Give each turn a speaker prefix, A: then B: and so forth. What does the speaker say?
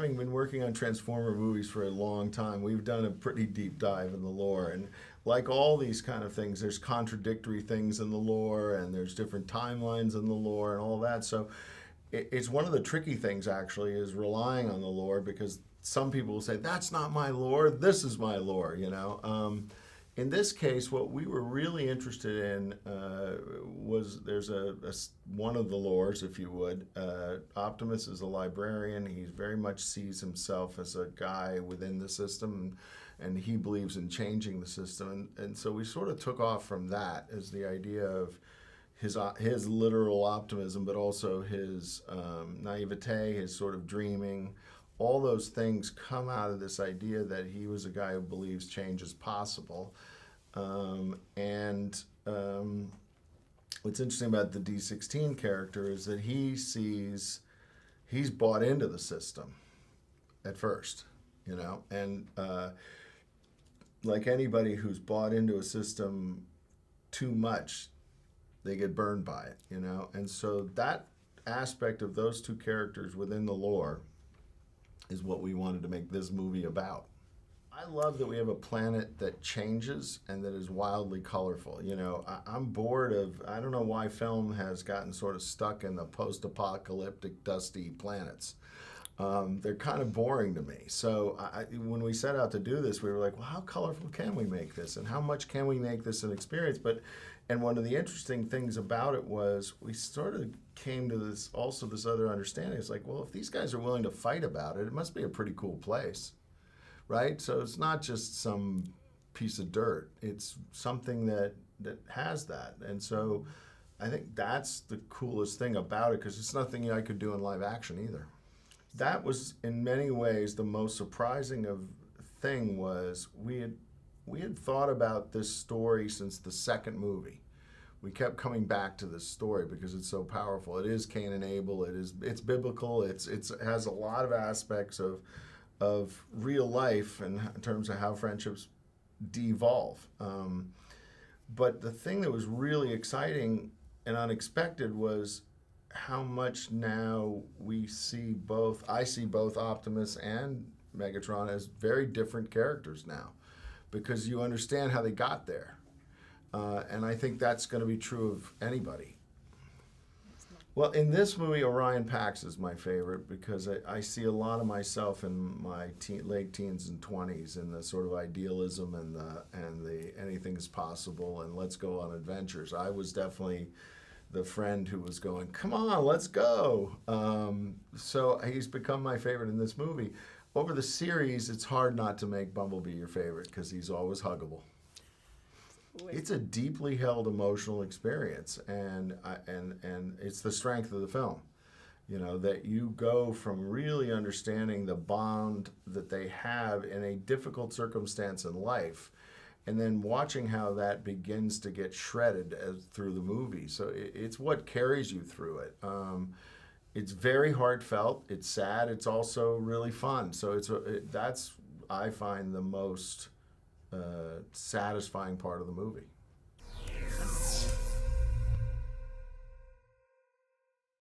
A: having been working on Transformer movies for a long time, we've done a pretty deep dive in the lore. And like all these kind of things, there's contradictory things in the lore, and there's different timelines in the lore and all that. So it's one of the tricky things, actually, is relying on the lore, because some people will say, that's not my lore, this is my lore, you know. In this case, what we were really interested in was there's one of the lores, if you would. Optimus is a librarian. He very much sees himself as a guy within the system, and he believes in changing the system. And so we sort of took off from that as the idea of his literal optimism, but also his naivete, his sort of dreaming. All those things come out of this idea that he was a guy who believes change is possible. What's interesting about the D16 character is that he's bought into the system at first, you know, and like anybody who's bought into a system too much, they get burned by it, you know. And so that aspect of those two characters within the lore is what we wanted to make this movie about. I love that we have a planet that changes and that is wildly colorful. You know, I'm bored of, I don't know why film has gotten sort of stuck in the post-apocalyptic dusty planets. They're kind of boring to me. So when we set out to do this, we were like, well, how colorful can we make this? And how much can we make this an experience? And one of the interesting things about it was we sort of came to this other understanding. It's like, well, if these guys are willing to fight about it, it must be a pretty cool place, right? So it's not just some piece of dirt. It's something that has that. And so I think that's the coolest thing about it, because it's nothing I could do in live action either. That was, in many ways, the most surprising thing was we had thought about this story since the second movie. We kept coming back to this story because it's so powerful. It is Cain and Abel. It's biblical. It has a lot of aspects of real life in terms of how friendships devolve. But the thing that was really exciting and unexpected was how much now I see both Optimus and Megatron as very different characters now, because you understand how they got there. And I think that's going to be true of anybody. Well, in this movie, Orion Pax is my favorite because I see a lot of myself in my late teens and 20s in the sort of idealism and the anything is possible and let's go on adventures. I was definitely the friend who was going, come on, let's go. So he's become my favorite in this movie. Over the series, it's hard not to make Bumblebee your favorite because he's always huggable. It's a deeply held emotional experience, and it's the strength of the film. You know, that you go from really understanding the bond that they have in a difficult circumstance in life, and then watching how that begins to get shredded through the movie. So it's what carries you through it. It's very heartfelt. It's sad. It's also really fun. So that's, I find, the most satisfying part of the movie.